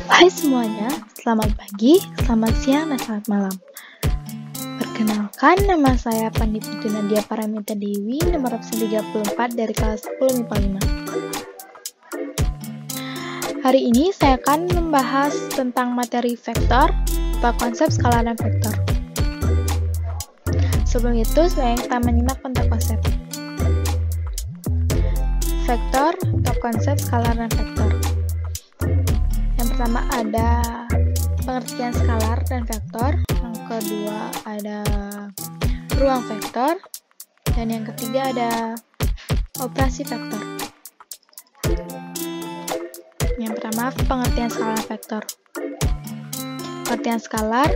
Hai semuanya, selamat pagi, selamat siang, dan selamat malam. Perkenalkan, nama saya Pandi Putu Nadia Paramita Dewi, nomor absen 34 dari kelas 10 MIPA 5. Hari ini saya akan membahas tentang materi vektor atau konsep skalar dan vektor. Sebelum itu, kita menyimak tentang konsep vektor atau konsep skalar dan vektor. Yang pertama ada pengertian skalar dan vektor, yang kedua ada ruang vektor, dan yang ketiga ada operasi vektor. Yang pertama, pengertian skalar vektor. Pengertian skalar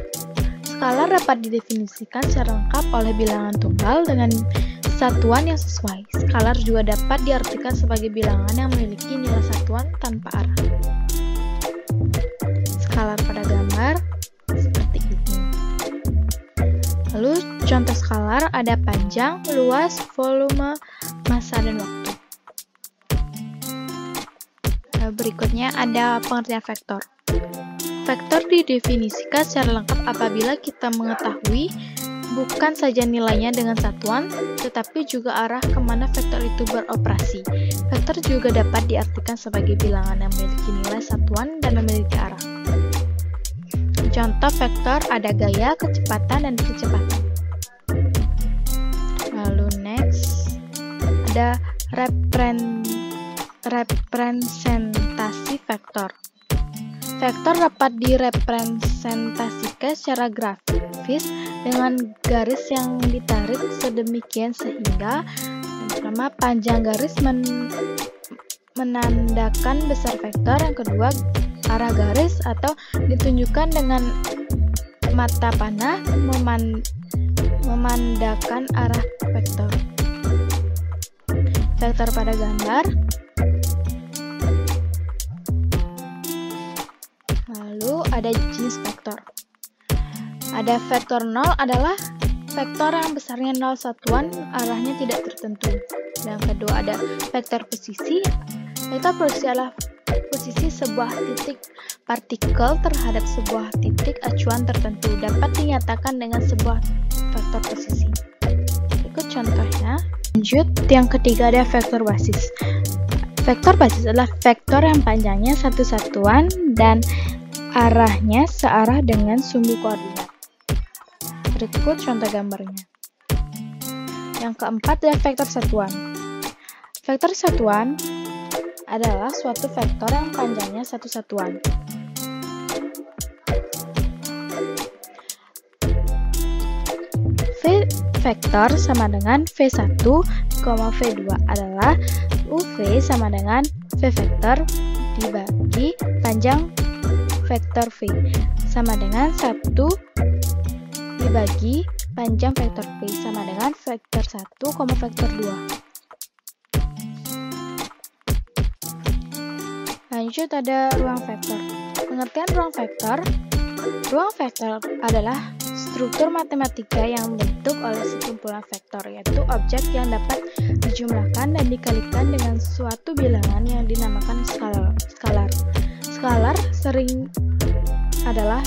dapat didefinisikan secara lengkap oleh bilangan tunggal dengan satuan yang sesuai. Skalar juga dapat diartikan sebagai bilangan yang memiliki nilai satuan tanpa arah. Skalar pada gambar seperti ini. Lalu contoh skalar ada panjang, luas, volume, massa, dan waktu. Berikutnya ada pengertian vektor. Vektor didefinisikan secara lengkap apabila kita mengetahui bukan saja nilainya dengan satuan, tetapi juga arah kemana vektor itu beroperasi. Vektor juga dapat diartikan sebagai bilangan yang memiliki nilai satuan dan memiliki arah. Contoh vektor ada gaya, kecepatan, dan kecepatan. Lalu next, ada representasi vektor. Vektor dapat direpresentasikan secara grafis dengan garis yang ditarik sedemikian sehingga pertama panjang garis menandakan besar vektor, yang kedua arah garis atau ditunjukkan dengan mata panah memandangkan arah vektor. Vektor pada gambar. Lalu ada jenis vektor. Ada vektor 0 adalah vektor yang besarnya 0 satuan, arahnya tidak tertentu. Dan yang kedua ada vektor posisi. Vektor posisi adalah posisi sebuah titik partikel terhadap sebuah titik acuan tertentu, dapat dinyatakan dengan sebuah vektor posisi. Berikut contohnya. Lanjut, yang ketiga ada vektor basis. Vektor basis adalah vektor yang panjangnya satu satuan dan arahnya searah dengan sumbu koordinat. Berikut contoh gambarnya. Yang keempat adalah vektor satuan. Vektor satuan adalah suatu vektor yang panjangnya satu satuan. V vektor sama dengan V1, V2 adalah UV sama dengan V vektor dibagi panjang vektor V sama dengan 1 dibagi panjang vektor V sama dengan vektor 1, vektor 2. Lanjut ada ruang vektor. Pengertian ruang vektor. Ruang vektor adalah struktur matematika yang dibentuk oleh sekumpulan vektor, yaitu objek yang dapat dijumlahkan dan dikalikan dengan suatu bilangan yang dinamakan skalar. Skalar sering adalah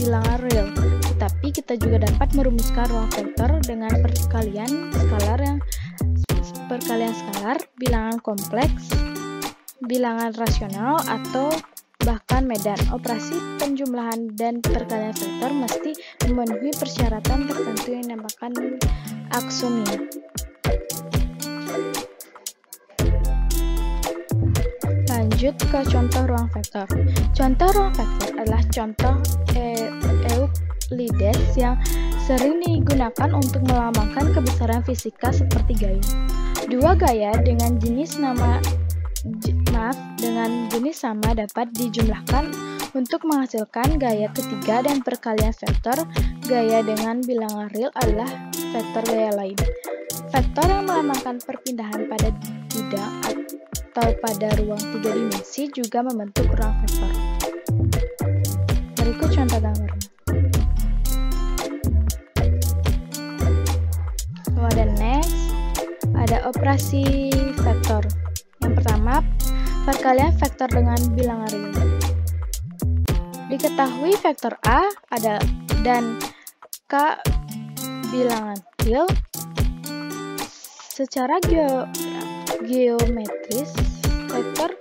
bilangan real, tetapi kita juga dapat merumuskan ruang vektor dengan perkalian skalar, bilangan kompleks, bilangan rasional, atau bahkan medan. Operasi penjumlahan dan perkalian vektor mesti memenuhi persyaratan tertentu yang dinamakan aksomia. Lanjut ke contoh ruang vektor. Contoh ruang vektor adalah contoh Euclides yang sering digunakan untuk melambangkan kebesaran fisika seperti gaya. Dua gaya dengan jenis sama dapat dijumlahkan untuk menghasilkan gaya ketiga, dan perkalian vektor gaya dengan bilangan real adalah vektor gaya lain. Vektor yang melambangkan perpindahan pada bidang atau pada ruang 3 dimensi juga membentuk ruang vektor. Berikut contoh gambarnya. Lalu ada next, ada operasi vektor. Yang pertama, perkalian vektor dengan bilangan real. Diketahui vektor A dan K bilangan real. Secara geometris, vektor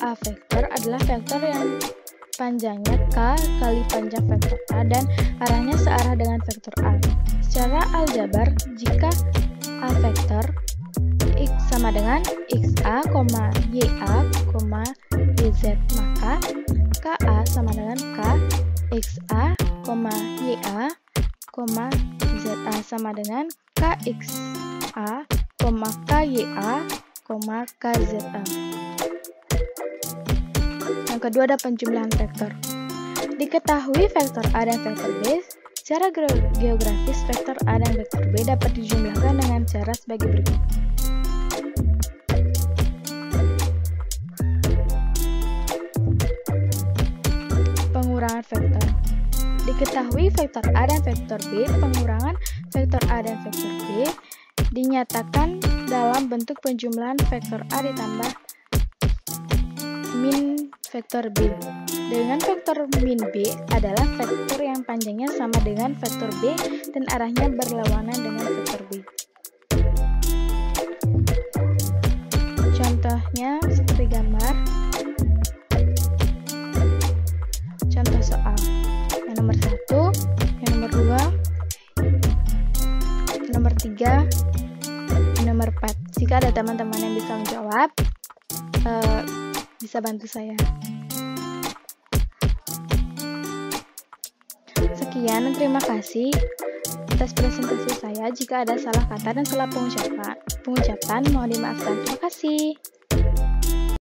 A vektor adalah vektor yang panjangnya K kali panjang vektor A dan arahnya searah dengan vektor A. Secara aljabar, jika A vektor X sama dengan XA, YA, YZ, maka KA sama dengan K XA, YA, ZA sama dengan KXA, KYA, KZA. Yang kedua ada penjumlahan vektor. Diketahui vektor A dan vektor B. Secara geografis, vektor A dan vektor B dapat dijumlahkan dengan cara sebagai berikut. Pengurangan vektor. Diketahui vektor A dan vektor B, pengurangan vektor A dan vektor B dinyatakan dalam bentuk penjumlahan vektor A ditambah min vektor B. Dengan vektor min B adalah vektor yang panjangnya sama dengan vektor B dan arahnya berlawanan dengan vektor B. Contohnya seperti gambar. Contoh soal. Yang nomor 1, yang nomor 2, yang nomor 3, yang nomor 4. Jika ada teman-teman yang bisa menjawab, bisa bantu saya. Sekian, terima kasih atas presentasi saya. Jika ada salah kata dan salah pengucapan mohon dimaafkan. Terima kasih.